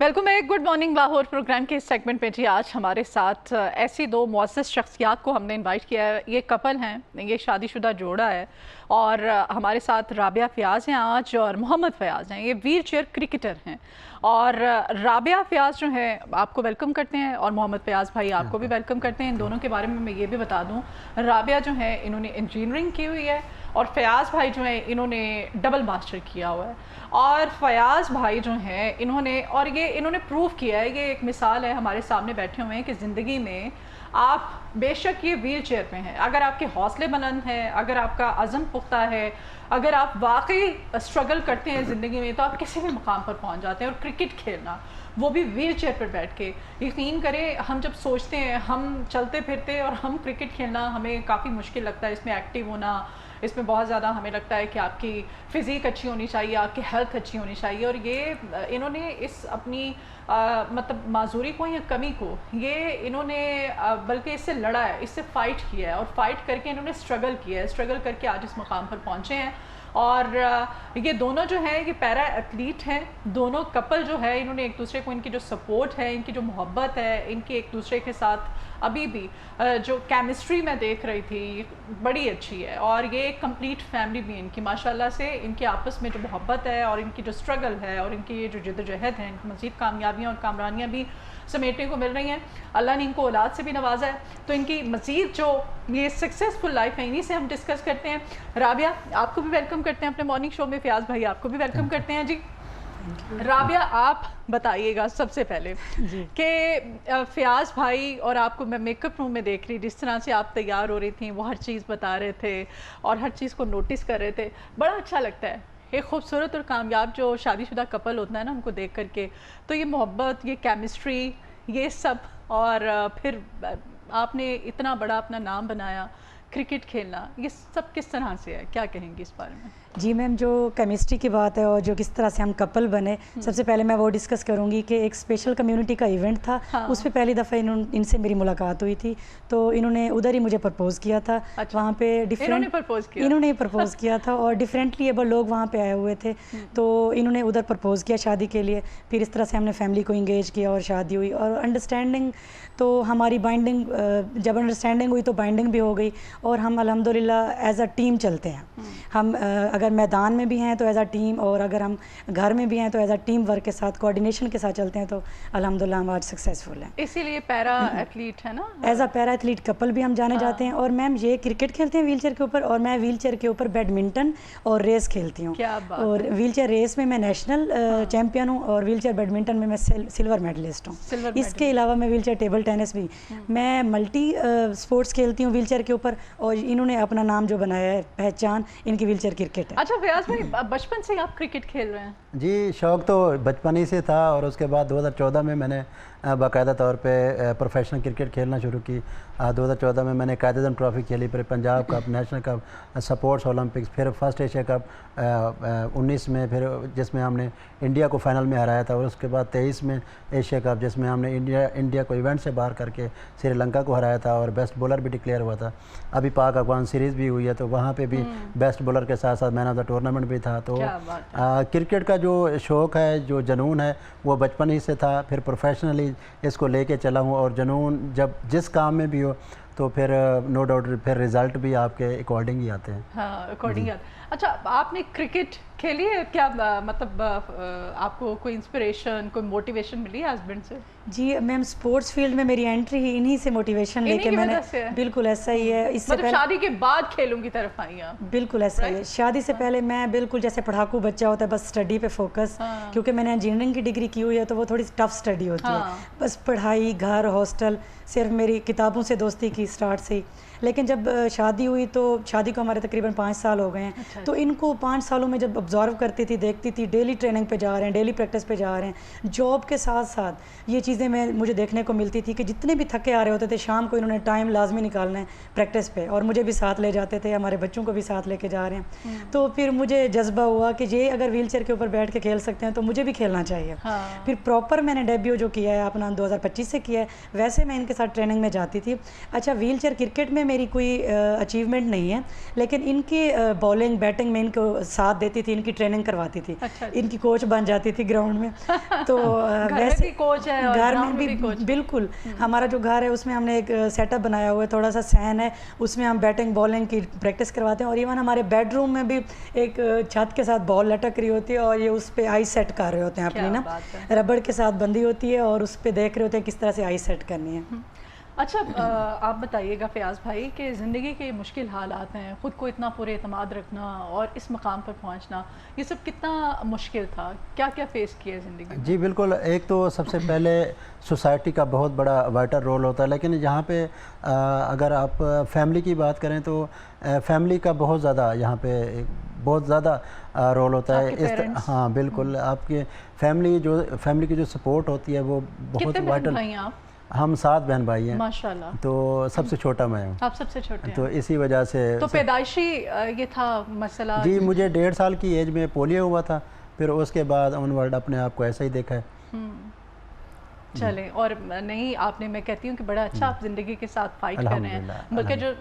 Welcome है good morning Lahore programme के इस सेगमेंट में। जी आज हमारे साथ ऐसी दो मुअज़्ज़ज़ शख्सियात को हमने इनवाइट किया है। ये कपल हैं, ये शादीशुदा जोड़ा है और हमारे साथ राबिया फ़याज़ हैं आज और मोहम्मद फ़याज़ हैं। ये व्हील चेयर क्रिकेटर हैं और राबिया फ़याज़ जो है आपको वेलकम करते हैं और मोहम्मद फ़याज़ भाई आपको भी वेलकम करते हैं। इन दोनों के बारे में मैं ये भी बता दूँ, राबिया जो है इन्होंने इंजीनियरिंग की हुई है और फ़याज़ भाई जो है इन्होंने डबल मास्टर किया हुआ है। और फ़याज़ भाई जो हैं इन्होंने प्रूव किया है, ये एक मिसाल है हमारे सामने बैठे हुए हैं कि ज़िंदगी में आप बेशक ये व्हील चेयर पे हैं, अगर आपके हौसले बुलंद हैं, अगर आपका अज़म पुख्ता है, अगर आप वाकई स्ट्रगल करते हैं ज़िंदगी में तो आप किसी भी मुकाम पर पहुंच जाते हैं। और क्रिकेट खेलना वो भी व्हील चेयर पर बैठ के, यकीन करें हम जब सोचते हैं हम चलते फिरते और हम क्रिकेट खेलना हमें काफ़ी मुश्किल लगता है। इसमें एक्टिव होना, इसमें बहुत ज़्यादा हमें लगता है कि आपकी फ़िज़ीक अच्छी होनी चाहिए, आपकी हेल्थ अच्छी होनी चाहिए। और ये इन्होंने इस अपनी मतलब माजूरी को या कमी को ये इन्होंने बल्कि इससे लड़ा है, इससे फ़ाइट किया है और फ़ाइट करके इन्होंने स्ट्रगल किया है, स्ट्रगल करके आज इस मकाम पर पहुँचे हैं। और ये दोनों जो हैं ये पैरा एथलीट हैं, दोनों कपल जो है इन्होंने एक दूसरे को, इनकी जो सपोर्ट है, इनकी जो मोहब्बत है, इनकी एक दूसरे के साथ अभी भी जो केमिस्ट्री मैं देख रही थी बड़ी अच्छी है। और ये एक कंप्लीट फैमिली भी इनकी माशाल्लाह से, इनके आपस में जो मोहब्बत है और इनकी जो स्ट्रगल है और इनकी ये जो जद्दोजहद है, इनको मज़ीद कामयाबियाँ और कामरानियाँ भी समेटने को मिल रही हैं। अल्लाह ने इनको औलाद से भी नवाजा है, तो इनकी मज़ीद जो ये सक्सेसफुल लाइफ है इन्हीं से हम डिस्कस करते हैं। राबिया आपको भी वेलकम करते हैं अपने मॉर्निंग शो में, फ़याज़ भाई आपको भी वेलकम करते हैं। जी राबिया आप बताइएगा सबसे पहले कि फ़याज़ भाई और आपको मैं मेकअप रूम में देख रही, जिस तरह से आप तैयार हो रही थी, वो हर चीज़ बता रहे थे और हर चीज़ को नोटिस कर रहे थे, बड़ा अच्छा लगता है। एक खूबसूरत और कामयाब जो शादीशुदा कपल होता है ना, उनको देख करके तो ये मोहब्बत, ये केमिस्ट्री, ये सब, और फिर आपने इतना बड़ा अपना नाम बनाया, क्रिकेट खेलना, ये सब किस तरह से है, क्या कहेंगी इस बारे में? जी मैम, जो केमिस्ट्री की बात है और जो किस तरह से हम कपल बने, सबसे पहले मैं वो डिस्कस करूंगी कि एक स्पेशल कम्युनिटी का इवेंट था। हाँ। उस पर पहली दफ़ा इनसे मेरी मुलाकात हुई थी, तो इन्होंने उधर ही मुझे प्रपोज़ किया था। अच्छा। वहाँ पे इन्होंने प्रपोज़ किया था और डिफरेंटली एबल लोग वहाँ पे आए हुए थे, तो इन्होंने उधर प्रपोज़ किया शादी के लिए। फिर इस तरह से हमने फैमिली को इंगेज किया और शादी हुई और अंडरस्टैंडिंग, तो हमारी बाइंडिंग, जब अंडरस्टैंडिंग हुई तो बाइंडिंग भी हो गई और हम अल्हम्दुलिल्लाह एज अ टीम चलते हैं। हम अगर मैदान में भी हैं तो एज अ टीम, और अगर हम घर में भी हैं तो एज अ टीम वर्क के साथ, कोऑर्डिनेशन के साथ चलते हैं, तो अल्हम्दुलिल्लाह हम आज सक्सेसफुल हैं। इसीलिए पैरा एथलीट है ना, as a para athlete couple भी हम जाने जाते हैं। और मैम ये क्रिकेट खेलते हैं व्हील चेयर के ऊपर, और मैं व्हील चेयर के ऊपर बैडमिंटन और रेस खेलती हूँ। और व्हील चेयर रेस में मैं नेशनल चैम्पियन हूँ और व्हील चेयर बैडमिंटन में मैं सिल्वर मेडलिस्ट हूँ। इसके अलावा मैं व्हील चेयर टेबल टेनिस भी, मैं मल्टी स्पोर्ट्स खेलती हूँ व्हील चेयर के ऊपर, और इन्होंने अपना नाम जो बनाया है, पहचान इनकी व्हील चेयर क्रिकेट है। अच्छा फ़याज़ भाई, बचपन से आप क्रिकेट खेल रहे हैं? जी, शौक़ तो बचपन ही से था और उसके बाद 2014 में मैंने बाकायदा तौर पे प्रोफेशनल क्रिकेट खेलना शुरू की। 2014 में मैंने कायदेदन ट्रॉफ़ी खेली, फिर Punjab cup, national cup, sports Olympics, फिर फर्स्ट एशिया कप 19 में, फिर जिसमें हमने इंडिया को फाइनल में हराया था, और उसके बाद 23 में एशिया कप जिसमें हमने इंडिया को इवेंट से बाहर करके श्रीलंका को हराया था और बेस्ट बॉलर भी डिक्लेयर हुआ था। अभी पाक अफगान सीरीज़ भी हुई है, तो वहाँ पे भी बेस्ट बॉलर के साथ साथ मैन ऑफ द टूर्नामेंट भी था। तो क्रिकेट का जो शौक़ है, जो जुनून है, वो बचपन ही से था। फिर प्रोफेशनली इसको लेके चला हूँ, और जुनून जब जिस काम में भी हो तो फिर नो डाउट फिर रिज़ल्ट भी आपके अकॉर्डिंग ही आते हैं। हाँ, अकॉर्डिंग। अच्छा, आपने क्रिकेट खेली है क्या? मतलब आपको कोई इंस्पिरेशन, कोई मोटिवेशन मिली है हस्बैंड से? जी मैम, स्पोर्ट्स फील्ड में मेरी एंट्री ही इन्हीं से मोटिवेशन लेके मैंने, बिल्कुल ऐसा ही है। इससे मतलब शादी के बाद खेलों की तरफ आई हैं? बिल्कुल ऐसा ही है। शादी से पहले मैं बिल्कुल जैसे पढ़ाकू बच्चा होता है, बस स्टडी पे फोकस। क्योंकि मैंने इंजीनियरिंग की डिग्री की हुई है, तो वो थोड़ी टफ स्टडी होती है, बस पढ़ाई, घर, हॉस्टल, सिर्फ मेरी किताबों से दोस्ती की स्टार्ट से। लेकिन जब शादी हुई तो शादी को हमारे तकरीबन 5 साल हो गए हैं। अच्छा। तो इनको 5 सालों में जब ऑब्जर्व करती थी, देखती थी, डेली ट्रेनिंग पे जा रहे हैं, डेली प्रैक्टिस पे जा रहे हैं, जॉब के साथ साथ ये चीज़ें मुझे देखने को मिलती थी कि जितने भी थके आ रहे होते थे, शाम को इन्होंने टाइम लाजमी निकालना है प्रैक्टिस पे, और मुझे भी साथ ले जाते थे, हमारे बच्चों को भी साथ लेके जा रहे हैं। तो फिर मुझे जज्बा हुआ कि ये अगर व्हील चेयर के ऊपर बैठ के खेल सकते हैं तो मुझे भी खेलना चाहिए। फिर प्रॉपर मैंने डेब्यू जो किया है अपना 2025 से किया है। वैसे मैं इनके साथ ट्रेनिंग में जाती थी। अच्छा, व्हील चेयर क्रिकेट में میری کوئی اچیومنٹ نہیں ہے، لیکن ان کی بالنگ بیٹنگ میں ان کو ساتھ دیتی تھی، ان کی ٹریننگ کرواتی تھی، ان کی کوچ بن جاتی تھی گراؤنڈ میں. تو ویسے گھر میں بھی بالکل ہمارا جو گھر ہے اس میں ہم نے ایک سیٹ اپ بنایا ہوا ہے، تھوڑا سا سین ہے، اس میں ہم بیٹنگ بالنگ کی پریکٹس کرواتے ہیں. اور ایون ہمارے بیڈ روم میں بھی ایک چھت کے ساتھ بال لٹک رہی ہوتی ہے اور یہ اس پہ آئی سیٹ کر رہے ہوتے ہیں اپنی نا، ربڑ کے ساتھ بندی ہوتی ہے اور اس پہ دیکھ رہے ہوتے ہیں کس طرح سے آئی سیٹ کرنی ہے. اچھا آپ بتائیے گا فیاض بھائی کہ زندگی کے مشکل حالات ہیں، خود کو اتنا پورے اعتماد رکھنا اور اس مقام پر پہنچنا، یہ سب کتنا مشکل تھا، کیا کیا فیس کیا زندگی میں؟ جی بالکل، ایک تو سب سے پہلے سوسائٹی کا بہت بڑا وائٹل رول ہوتا ہے، لیکن یہاں پہ اگر آپ فیملی کی بات کریں تو فیملی کا بہت زیادہ یہاں پہ بہت زیادہ رول ہوتا ہے. ہاں بالکل، آپ کے فیملی کی جو سپورٹ ہوتی ہے وہ بہت وائٹل. ہم 7 بہن بھائی ہیں ماشاءاللہ، تو سب سے چھوٹا میں ہوں. آپ سب سے چھوٹے ہیں تو اسی وجہ سے تو پیدائشی یہ تھا مسئلہ؟ جی مجھے 1.5 سال کی ایج میں پولیو ہوا تھا، پھر اس کے بعد آن ورڈ اپنے آپ کو ایسا ہی دیکھا ہے. چلیں، اور نہیں آپ نے، میں کہتی ہوں کہ بڑا اچھا آپ زندگی کے ساتھ فائٹ کر رہے ہیں، بلکہ جو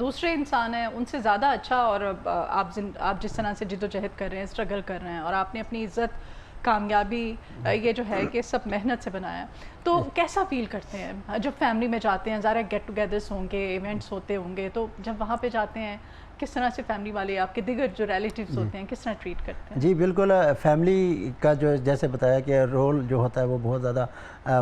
دوسرے انسان ہیں ان سے زیادہ اچھا. اور آپ جس طرح سے جد و جہد کر رہے ہیں، اسٹرگل کر رہے ہیں، اور آپ نے اپنی عزت، کامیابی یہ جو ہے کہ سب محنت سے بنایا. تو کیسا فیل کرتے ہیں جب فیملی میں جاتے ہیں؟ ظاہر گیٹ ٹوگیدرس ہوں گے، ایونٹس ہوتے ہوں گے، تو جب وہاں پہ جاتے ہیں کس طرح سے فیملی والے آپ کے دیگر جو ریلیٹیوز ہوتے ہیں کس طرح ٹریٹ کرتے ہیں؟ جی بالکل، فیملی کا جو جیسے بتایا کہ رول جو ہوتا ہے وہ بہت زیادہ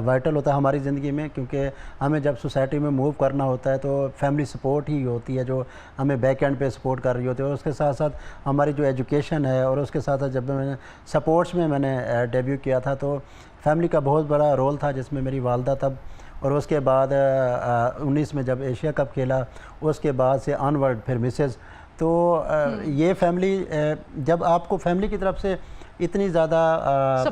وائٹل ہوتا ہے ہماری زندگی میں، کیونکہ ہمیں جب سوسائٹی میں موو کرنا ہوتا ہے تو فیملی سپورٹ ہی ہوتی ہے جو ہمیں بیک اینڈ پہ سپورٹ کر رہی ہوتی ہے. اور اس کے ساتھ ساتھ ہماری جو ایجوکیشن ہے، اور اس کے ساتھ ساتھ جب میں نے سپورٹس میں نے ڈیبیو کیا تھا تو فیملی کا بہت بڑا رول تھا، جس میں میری والدہ تب، اور اس کے بعد 19 میں جب ایشیا کپ کھیلا، اس کے بعد سے آن ورڈ پھر مسز. تو یہ فیملی، جب آپ کو فیملی کی طرف سے اتنی زیادہ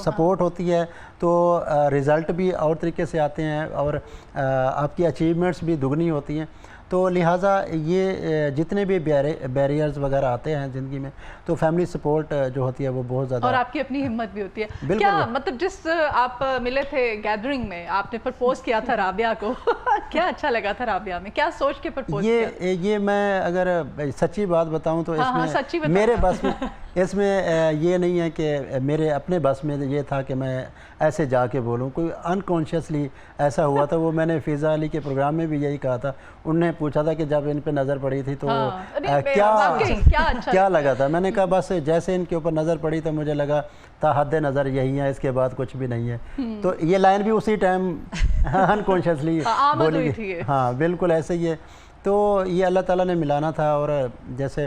سپورٹ ہوتی ہے تو رزلٹ بھی اور طریقے سے آتے ہیں، اور آپ کی اچیومنٹس بھی دگنی ہوتی ہیں. تو لہٰذا یہ جتنے بھی بیریئرز وغیرہ آتے ہیں زندگی میں تو فیملی سپورٹ جو ہوتی ہے وہ بہت زیادہ، اور آپ کی اپنی ہمت بھی ہوتی ہے. کیا مطلب جس آپ ملے تھے گیدرنگ میں، آپ نے پرپوز کیا تھا رابعہ کو، کیا اچھا لگا تھا رابعہ میں، کیا سوچ کے پرپوز کیا؟ یہ میں اگر سچی بات بتاؤں تو اس میں میرے بس میں اس میں یہ نہیں ہے کہ میرے اپنے بس میں یہ تھا کہ میں ایسے جا کے بولوں، کوئی انکانشیسلی ایسا ہوا تھا. وہ میں نے فضا علی کے پروگرام میں بھی یہی کہا تھا، انہوں نے پوچھا تھا کہ جب ان پہ نظر پڑی تھی تو کیا لگا تھا. میں نے کہا بس جیسے ان کے اوپر نظر پڑی تو مجھے لگا تا حد نظر یہی ہے، اس کے بعد کچھ بھی نہیں ہے. تو یہ لائن بھی اسی ٹائم انکانشیسلی بولی گئی. ہاں بالکل ایسے ہی ہے. تو یہ اللہ تعالیٰ نے ملانا تھا، اور جیسے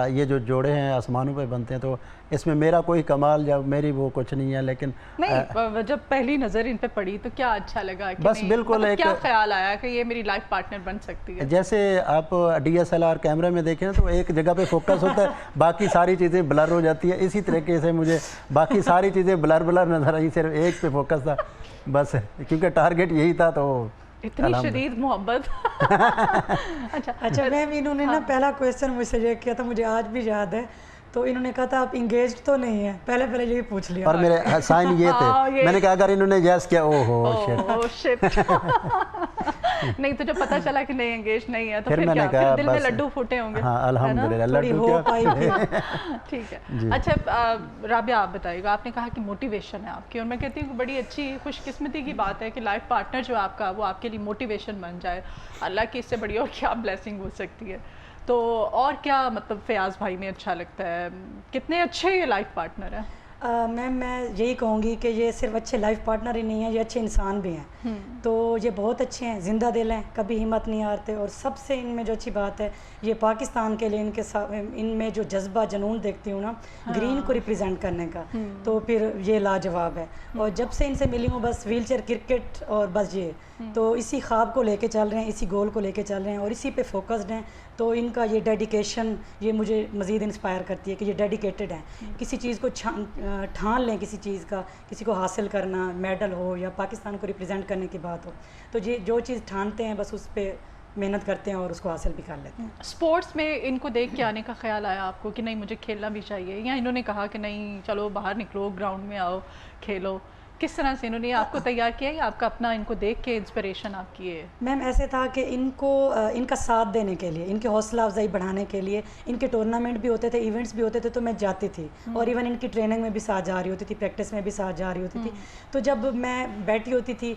یہ جو جوڑے ہیں آسمانوں پہ بنتے ہیں، تو اس میں میرا کوئی کمال یا میری وہ کچھ نہیں ہے. لیکن نہیں، جب پہلی نظر ان پہ پڑی تو کیا اچھا لگا، بس بالکل ایک کیا خیال آیا کہ یہ میری لائف پارٹنر بن سکتی ہے؟ جیسے آپ DSLR کیمرے میں دیکھیں تو ایک جگہ پہ فوکس ہوتا ہے، باقی ساری چیزیں بلر ہو جاتی ہیں. اسی طریقے سے مجھے باقی ساری چیزیں بلر نظر آئی، صرف ایک پہ فوکس تھا بس، کیونکہ ٹارگیٹ یہی تھا. تو اتنی شدید محبت. اچھا میم، انہوں نے نا پہلا کویسچن مجھ سے یہ کیا تھا، مجھے آج بھی یاد ہے. تو انہوں نے کہا تھا آپ انگیجڈ تو نہیں ہیں، پہلے یہی پوچھ لیا. اور میرے سائن یہ تھے، میں نے کہا اگر انہوں نے یس کیا شٹ نہیں تو جب پتہ چلا کہ نہیں انگیج نہیں ہے تو پھر پھر میں نے کہا دل میں لڈو پھوٹے ہوں گے. ہاں الحمدللہ لڈو کیا. ٹھیک ہے. اچھا رابعہ آپ بتائیے گا، آپ نے کہا کہ موٹیویشن ہے آپ کی، اور میں کہتی ہوں کہ بڑی اچھی خوش قسمتی کی بات ہے کہ لائف پارٹنر جو آپ کا وہ آپ کے لیے موٹیویشن بن جائے. اللہ کی اس سے بڑی اور کیا بلیسنگ ہو سکتی ہے. تو اور کیا مطلب فیاض بھائی میں اچھا لگتا ہے، کتنے اچھے یہ لائف پارٹنر ہیں؟ میم میں یہی کہوں گی کہ یہ صرف اچھے لائف پارٹنر ہی نہیں ہیں، یہ اچھے انسان بھی ہیں. تو یہ بہت اچھے ہیں، زندہ دل ہیں، کبھی ہمت نہیں ہارتے. اور سب سے ان میں جو اچھی بات ہے، یہ پاکستان کے لیے ان میں جو جذبہ جنون دیکھتی ہوں نا گرین کو ریپرزینٹ کرنے کا، تو پھر یہ لاجواب ہے. اور جب سے ان سے ملی ہوں بس ویل چیئر کرکٹ اور بس یہ تو اسی خواب کو لے کے چل رہے ہیں، اسی گول کو لے کے چل رہے ہیں اور اسی پہ فوکسڈ ہیں. تو ان کا یہ ڈیڈیکیشن یہ مجھے مزید انسپائر کرتی ہے کہ یہ ڈیڈیکیٹڈ ہیں. کسی چیز کو ٹھان لیں، کسی چیز کا، کسی کو حاصل کرنا، میڈل ہو یا پاکستان کو ریپرزینٹ کرنے کی بات ہو، تو یہ جو چیز ٹھانتے ہیں بس اس پہ محنت کرتے ہیں اور اس کو حاصل بھی کر لیتے ہیں. اسپورٹس میں ان کو دیکھ کے آنے کا خیال آیا آپ کو کہ نہیں مجھے کھیلنا بھی چاہیے، یا انہوں نے کہا کہ نہیں چلو باہر نکلو، گراؤنڈ میں آؤ کھیلو، किस तरह से इन्होंने आपको तैयार किया या आपका अपना इनको देख के इंस्पिरेशन आपकी है? मैम ऐसे था कि इनको इनका साथ देने के लिए, इनकी हौसला अफजाई बढ़ाने के लिए, इनके टूर्नामेंट भी होते थे, इवेंट्स भी होते थे, तो मैं जाती थी और इवन इनकी ट्रेनिंग में भी साथ जा रही होती थी, प्रैक्टिस में भी साथ जा रही होती थी। तो जब मैं बैठी होती थी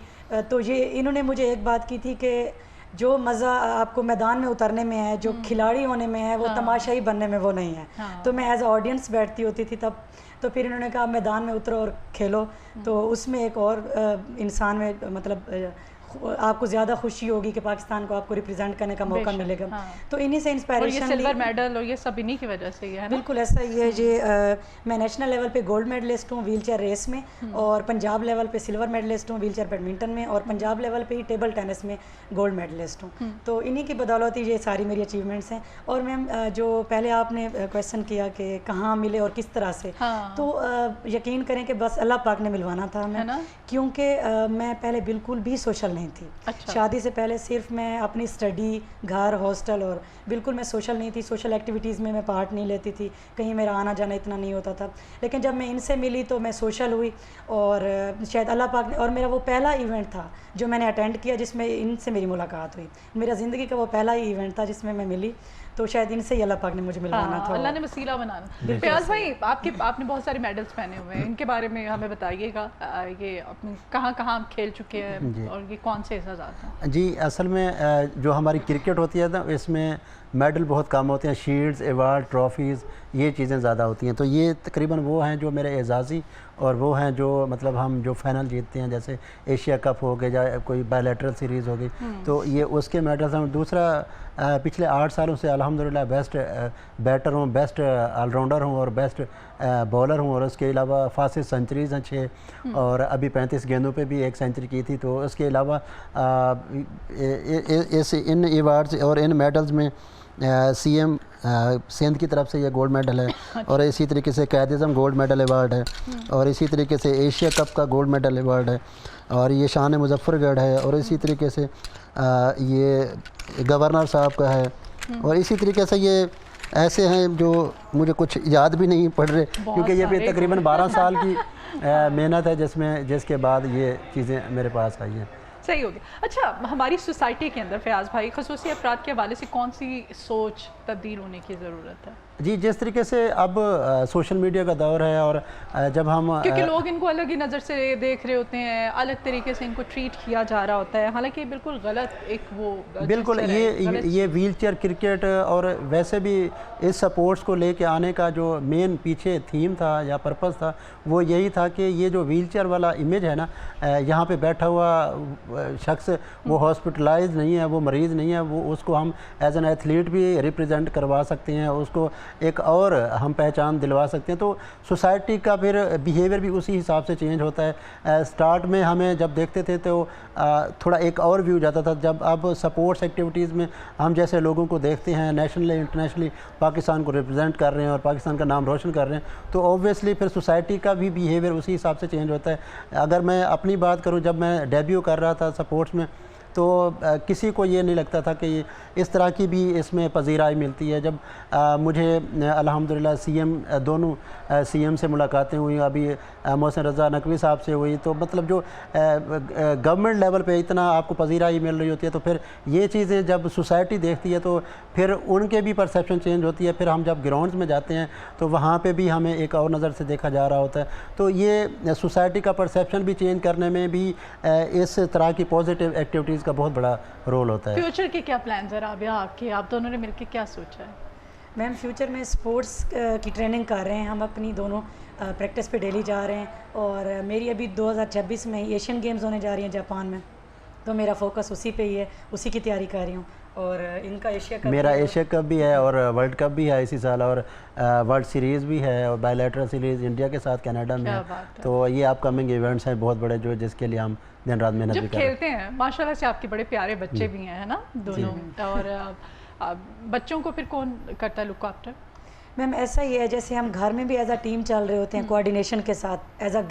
तो ये इन्होंने मुझे एक बात की थी कि जो मज़ा आपको मैदान में उतरने में है, जो खिलाड़ी होने में है, वो तमाशाई बनने में वो नहीं है। तो मैं एज ऑडियंस बैठती होती थी तब। तो फिर इन्होंने कहा मैदान में उतरो और खेलो, तो उसमें एक और इंसान में मतलब आपको ज़्यादा खुशी होगी कि पाकिस्तान को आपको रिप्रेजेंट करने का मौका मिलेगा। तो इन्हीं से इंस्पायरेशन, सिल्वर मेडल और ये सब इन्हीं की वजह से है ना? बिल्कुल ऐसा ही है। ये मैं नेशनल लेवल पे गोल्ड मेडलिस्ट हूँ व्हील चेयर रेस में, और पंजाब लेवल पे सिल्वर मेडलिस्ट हूँ व्हील चेयर बैडमिंटन में, और पंजाब लेवल पे ही टेबल टेनिस में गोल्ड मेडलिस्ट हूँ। तो इन्हीं की बदौलत ही ये सारी मेरी अचीवमेंट्स हैं। और मैम जो पहले आपने क्वेश्चन किया कि कहाँ मिले और किस तरह से, तो यकीन करें कि बस अल्लाह पाक ने मिलवाना था हमें, क्योंकि मैं पहले बिल्कुल भी सोशल नहीं थी। शादी से पहले सिर्फ मैं अपनी स्टडी, घर, हॉस्टल, और बिल्कुल मैं सोशल नहीं थी। सोशल एक्टिविटीज़ में मैं पार्ट नहीं लेती थी, कहीं मेरा आना जाना इतना नहीं होता था। लेकिन जब मैं इनसे मिली तो मैं सोशल हुई, और शायद अल्लाह पाक ने, और मेरा वो पहला इवेंट था जो मैंने अटेंड किया जिसमें इनसे मेरी मुलाकात हुई। मेरा ज़िंदगी का वो पहला ही इवेंट था जिसमें मैं मिली, तो शायद इनसे ही अल्लाह पाक ने मुझे मिलवाना था, अल्लाह ने वसीला बनाना। प्याज भाई, आपने बहुत सारे मेडल्स पहने हुए हैं, इनके बारे में हमें बताइएगा। ये कहाँ कहाँ आप खेल चुके हैं और ये कौन से एहसास हैं? जी, असल में जो हमारी क्रिकेट होती है ना, इसमें मेडल बहुत कम होते हैं। शील्ड्स, अवार्ड, ट्रॉफीज़, ये चीज़ें ज़्यादा होती हैं। तो ये तकरीबन वो हैं जो मेरे एजाज़ी, और वो हैं जो मतलब हम जो फाइनल जीतते हैं, जैसे एशिया कप हो गया या कोई बायलैटरल सीरीज़ हो गई, तो ये उसके मेडल्स हैं। दूसरा, पिछले 8 सालों से अल्हम्दुलिल्लाह बेस्ट बैटर हूँ, बेस्ट ऑलराउंडर हूँ और बेस्ट बॉलर हूँ, और उसके अलावा फास्ट सेंचुरीज़ हैं 6, और अभी 35 गेंदों पे भी 1 सेंचुरी की थी। तो उसके अलावा इन अवार्ड्स और इन मेडल्स में CM सिंध की तरफ से ये गोल्ड मेडल है, और इसी तरीके से कायद-ए-आज़म गोल्ड मेडल अवार्ड है, और इसी तरीके से एशिया कप का गोल्ड मेडल अवार्ड है, और ये शान मुजफ्फरगढ़ है, और इसी तरीके से ये गवर्नर साहब का है, और इसी तरीके से ये ऐसे हैं जो मुझे कुछ याद भी नहीं पड़ रहे, क्योंकि ये भी तकरीबन 12 साल की मेहनत है जिसके बाद ये चीज़ें मेरे पास आई हैं। सही हो गया। अच्छा, हमारी सोसाइटी के अंदर फयाज भाई ख़ुसूसी अफराद के हवाले से कौन सी सोच तब्दील होने की ज़रूरत है? जी, जिस तरीके से अब सोशल मीडिया का दौर है, और जब हम क्योंकि लोग इनको अलग ही नज़र से देख रहे होते हैं, अलग तरीके से इनको ट्रीट किया जा रहा होता है, हालांकि बिल्कुल गलत एक वो बिल्कुल ये व्हील चेयर क्रिकेट और वैसे भी इस स्पोर्ट्स को लेके आने का जो मेन पीछे थीम था या पर्पस था, वो यही था कि ये जो व्हील चेयर वाला इमेज है ना, यहाँ पे बैठा हुआ शख्स वो हॉस्पिटलाइज नहीं है, वो मरीज़ नहीं है, वो उसको हम एज एन एथलीट भी रिप्रेजेंट करवा सकते हैं, उसको एक और हम पहचान दिलवा सकते हैं। तो सोसाइटी का फिर बिहेवियर भी उसी हिसाब से चेंज होता है। स्टार्ट में हमें जब देखते थे तो थोड़ा एक और व्यू जाता था, जब अब स्पोर्ट्स एक्टिविटीज़ में हम जैसे लोगों को देखते हैं नेशनली इंटरनेशनली पाकिस्तान को रिप्रेजेंट कर रहे हैं और पाकिस्तान का नाम रोशन कर रहे हैं, तो ऑब्वियसली फिर सोसाइटी का भी बिहेवियर उसी हिसाब से चेंज होता है। अगर मैं अपनी बात करूं, जब मैं डेब्यू कर रहा था स्पोर्ट्स में, तो किसी को ये नहीं लगता था कि इस तरह की भी इसमें पजीराई मिलती है। जब मुझे अल्हम्दुलिल्लाह दोनों CM से मुलाकातें हुई, अभी मोहसिन रज़ा नकवी साहब से हुई, तो मतलब जो गवर्नमेंट लेवल पे इतना आपको पजीराई मिल रही होती है, तो फिर ये चीज़ें जब सोसाइटी देखती है तो फिर उनके भी परसेप्शन चेंज होती है। फिर हम जब ग्राउंड्स में जाते हैं तो वहाँ पे भी हमें एक और नज़र से देखा जा रहा होता है। तो ये सोसाइटी का परसेप्शन भी चेंज करने में भी इस तरह की पॉजिटिव एक्टिविटीज़ का बहुत बड़ा रोल होता है। फ्यूचर के क्या प्लान्स हैं राबिया आपके? आप दोनों ने मिलकर क्या सोचा है? मैम फ्यूचर में स्पोर्ट्स की ट्रेनिंग कर रहे हैं हम, अपनी दोनों प्रैक्टिस पे डेली जा रहे हैं, और मेरी अभी 2026 में एशियन गेम्स होने जा रही हैं जापान में, तो मेरा फोकस उसी पे ही है, उसी की तैयारी कर रही हूँ। और इनका एशिया कप, मेरा एशिया कप भी है और वर्ल्ड कप भी है इसी साल, और वर्ल्ड सीरीज़ भी है, और बायलैटरल सीरीज़ इंडिया के साथ कनाडा में है। तो ये अपकमिंग इवेंट्स हैं बहुत बड़े, जो जिसके लिए हम दिन रात मेहनत भी कर रहे हैं। खेलते हैं माशाल्लाह से, आपके बड़े प्यारे बच्चे भी हैं, है ना, दोनों। और बच्चों को फिर कौन करता है लुक आफ्टर? मैम ऐसा ही है, जैसे हम घर में भी एज अ टीम चल रहे होते हैं कोऑर्डिनेशन के साथ, एज अ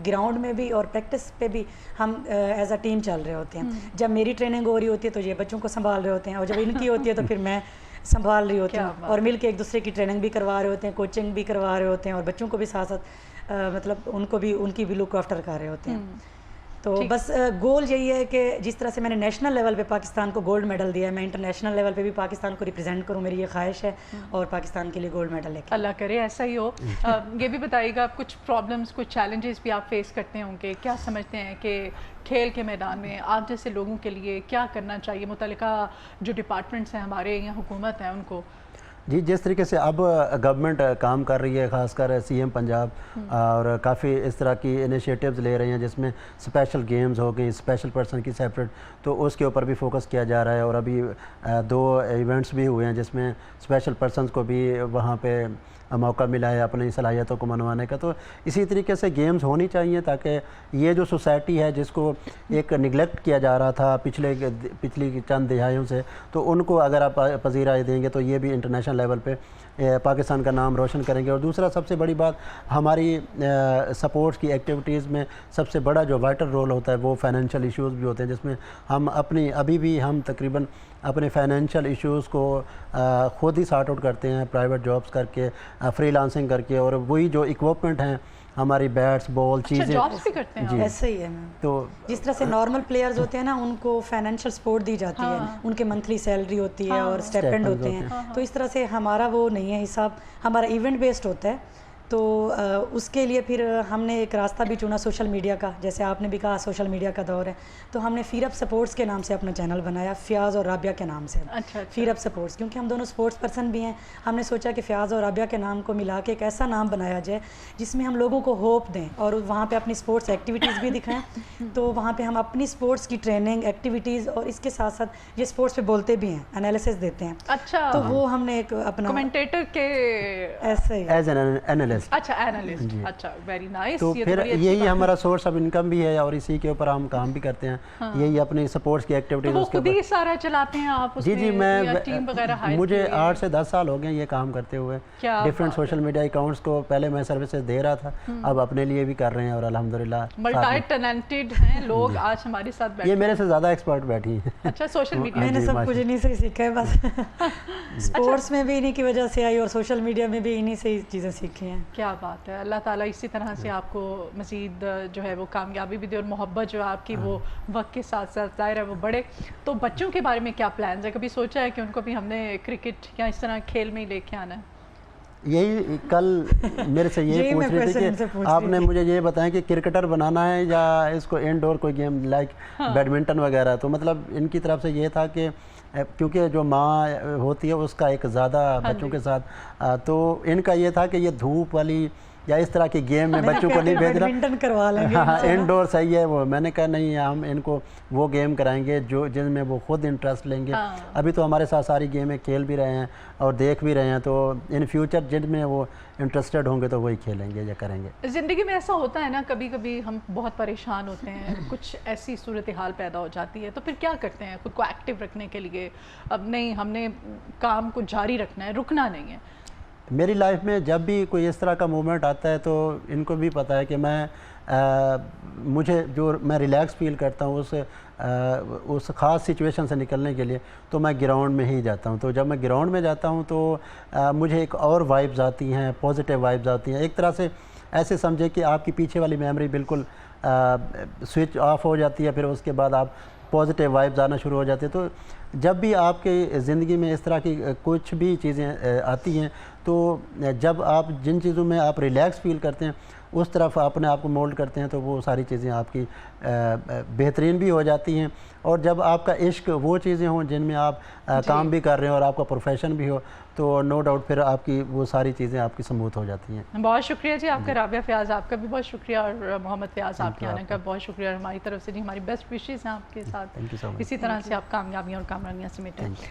ग्राउंड में भी और प्रैक्टिस पे भी हम एज अ टीम चल रहे होते हैं। जब मेरी ट्रेनिंग हो रही होती है तो ये बच्चों को संभाल रहे होते हैं, और जब इनकी होती है तो फिर मैं संभाल रही होती हूँ, और मिल के एक दूसरे की ट्रेनिंग भी करवा रहे होते हैं, कोचिंग भी करवा रहे होते हैं, और बच्चों को भी साथ साथ مطلب ان کو بھی ان کی بھی لک آفٹر کر رہے ہوتے ہیں. تو بس گول یہی ہے کہ جس طرح سے میں نے نیشنل لیول پہ پاکستان کو گولڈ میڈل دیا ہے, میں انٹرنیشنل لیول پہ بھی پاکستان کو ریپرزینٹ کروں, میری یہ خواہش ہے, اور پاکستان کے لیے گولڈ میڈل لے کے. اللہ کرے ایسا ہی ہو. یہ بھی بتائیے گا, کچھ پرابلمس, کچھ چیلنجز بھی آپ فیس کرتے ہوں گے, کیا سمجھتے ہیں کہ کھیل کے میدان میں آپ جیسے لوگوں کے لیے کیا کرنا چاہیے, متعلقہ جو ڈپارٹمنٹس ہیں ہمارے یا حکومت ہیں ان کو؟ جی, جس طریقے سے اب گورنمنٹ کام کر رہی ہے, خاص کر سی ایم پنجاب, اور کافی اس طرح کی انیشیٹوز لے رہے ہیں جس میں اسپیشل گیمز ہو گئی, اسپیشل پرسن کی سیپریٹ, تو اس کے اوپر بھی فوکس کیا جا رہا ہے. اور ابھی 2 ایونٹس بھی ہوئے ہیں جس میں اسپیشل پرسنز کو بھی وہاں پہ موقع ملا ہے اپنی صلاحیتوں کو منوانے کا. تو اسی طریقے سے گیمز ہونی چاہیے تاکہ یہ جو سوسائٹی ہے جس کو ایک نگلیکٹ کیا جا رہا تھا پچھلی چند دہائیوں سے, تو ان کو اگر آپ پذیرائی دیں گے تو یہ بھی انٹرنیشنل لیول پہ پاکستان کا نام روشن کریں گے. اور دوسرا سب سے بڑی بات, ہماری سپورٹس کی ایکٹیویٹیز میں سب سے بڑا جو وائٹل رول ہوتا ہے وہ فائنینشیل ایشوز بھی ہوتے ہیں, جس میں ہم ابھی بھی ہم تقریباً اپنے فائنینشیل ایشوز کو خود ہی سارٹ آؤٹ کرتے ہیں, پرائیویٹ جابس کر کے, فری لانسنگ کر کے, اور وہی جو اکوپمنٹ ہیں ہماری بیٹس بال چیزیں. جابس بھی کرتے ہیں؟ ایسا ہی ہے میم. تو جس طرح سے نارمل پلیئرز ہوتے ہیں نا, ان کو فائنینشیل سپورٹ دی جاتی ہے, ان کے منتھلی سیلری ہوتی ہے اور اسٹیپینڈ ہوتے ہیں, تو اس طرح سے ہمارا وہ نہیں ہے حساب, ہمارا ایونٹ بیسڈ ہوتا ہے. تو اس کے لیے پھر ہم نے ایک راستہ بھی چنا سوشل میڈیا کا, جیسے آپ نے بھی کہا سوشل میڈیا کا دور ہے, تو ہم نے فیر اپ سپورٹس کے نام سے اپنا چینل بنایا, فیاض اور رابعہ کے نام سے. فیر اپ سپورٹس, کیونکہ ہم دونوں سپورٹس پرسن بھی ہیں, ہم نے سوچا کہ فیاض اور رابعہ کے نام کو ملا کے ایک ایسا نام بنایا جائے جس میں ہم لوگوں کو ہوپ دیں اور وہاں پہ اپنی سپورٹس ایکٹیویٹیز بھی دکھائیں. تو وہاں پہ ہم اپنی سپورٹس کی ٹریننگ ایکٹیویٹیز, اور اس کے ساتھ ساتھ یہ سپورٹس پہ بولتے بھی ہیں, انالیسس دیتے ہیں. اچھا, تو وہ ہم نے ایک اپنا کمنٹیٹر کے ایسے ہی ایز این اینالسٹ. اچھا, اینالسٹ. اچھا, ویری نائس. تو پھر یہی ہمارا سورس آف انکم بھی ہے, اور اسی کے اوپر ہم کام بھی کرتے ہیں. یہی اپنی سپورٹس کی ایکٹیویٹیز اس کے اوپر سارا چلاتے ہیں آپ؟ جی, مجھے 8 سے 10 سال ہو گئے یہ کام کرتے ہوئے, ڈفرینٹ سوشل میڈیا اکاؤنٹس کو. پہلے میں سروسز دے رہا تھا, اب اپنے لیے بھی کر رہے ہیں, اور الحمدللہ ملٹی ٹیلنٹڈ ہیں لوگ آج ہمارے ساتھ بیٹھے. یہ میرے سے زیادہ ایکسپرٹ بیٹھی ہیں. اچھا, سوشل میڈیا میں نے سب کچھ انہیں سے سیکھا ہے, بس اسپورٹس میں بھی انہیں کی وجہ سے آئی, اور سوشل میڈیا میں بھی انہیں سے ہی چیزیں سیکھی ہیں. کیا بات ہے. اللہ تعالیٰ اسی طرح سے آپ کو مزید جو ہے وہ کامیابی بھی دے, اور محبت جو ہے آپ کی وہ وقت کے ساتھ ساتھ ظاہر ہے وہ بڑھے. تو بچوں کے بارے میں کیا پلانز ہے؟ کبھی سوچا ہے کہ ان کو بھی ہم نے کرکٹ یا اس طرح کھیل میں ہی لے کے آنا ہے؟ یہی کل میرے سے یہ پوچھ رہے تھے کہ آپ نے مجھے یہ بتائیں کہ کرکٹر بنانا ہے یا اس کو انڈور کوئی گیم لائک بیڈمنٹن وغیرہ. تو مطلب ان کی طرف سے یہ تھا کہ کیونکہ جو ماں ہوتی ہے اس کا ایک زیادہ بچوں کے ساتھ, تو ان کا یہ تھا کہ یہ دھوپ والی یا اس طرح کے گیم میں بچوں کو نہیں بھیجنا, بیڈمنٹن کروا لیں گے. ہاں, انڈور صحیح ہے. وہ میں نے کہا نہیں, ہم ان کو وہ گیم کرائیں گے جن میں وہ خود انٹرسٹ لیں گے. ابھی تو ہمارے ساتھ ساری گیمیں کھیل بھی رہے ہیں اور دیکھ بھی رہے ہیں, تو ان فیوچر جن میں وہ انٹرسٹڈ ہوں گے تو وہی کھیلیں گے یا کریں گے. زندگی میں ایسا ہوتا ہے نا, کبھی کبھی ہم بہت پریشان ہوتے ہیں, کچھ ایسی صورتحال پیدا ہو جاتی ہے, تو پھر کیا کرتے ہیں خود کو ایکٹیو رکھنے کے لیے؟ اب نہیں, ہم نے کام کو جاری رکھنا ہے, رکنا نہیں ہے. میری لائف میں جب بھی کوئی اس طرح کا مومنٹ آتا ہے تو ان کو بھی پتہ ہے کہ میں ریلیکس فیل کرتا ہوں اس خاص سچویشن سے نکلنے کے لیے, تو میں گراؤنڈ میں ہی جاتا ہوں. تو جب میں گراؤنڈ میں جاتا ہوں تو مجھے ایک اور وائبز آتی ہیں, پازیٹیو وائبز آتی ہیں. ایک طرح سے ایسے سمجھے کہ آپ کی پیچھے والی میموری بالکل سوئچ آف ہو جاتی ہے, پھر اس کے بعد آپ پازیٹیو وائبز آنا شروع ہو جاتے ہیں. تو جب بھی آپ کی زندگی میں اس طرح کی کچھ بھی چیزیں آتی ہیں, تو جب آپ جن چیزوں میں آپ ریلیکس فیل کرتے ہیں اس طرف اپنے آپ کو مولڈ کرتے ہیں, تو وہ ساری چیزیں آپ کی بہترین بھی ہو جاتی ہیں. اور جب آپ کا عشق وہ چیزیں ہوں جن میں آپ کام بھی کر رہے ہیں اور آپ کا پروفیشن بھی ہو, تو نو ڈاؤٹ پھر آپ کی وہ ساری چیزیں آپ کی سموتھ ہو جاتی ہیں. بہت شکریہ جی آپ کا. رابعہ فیاض آپ کا بھی بہت شکریہ, اور محمد فیاض آپ کے آنے کا بہت شکریہ. ہماری طرف سے جی ہماری بیسٹ وشیز ہیں آپ کے ساتھ, اسی طرح سے آپ کامیابیاں اور کامیابیاں سمیٹیں.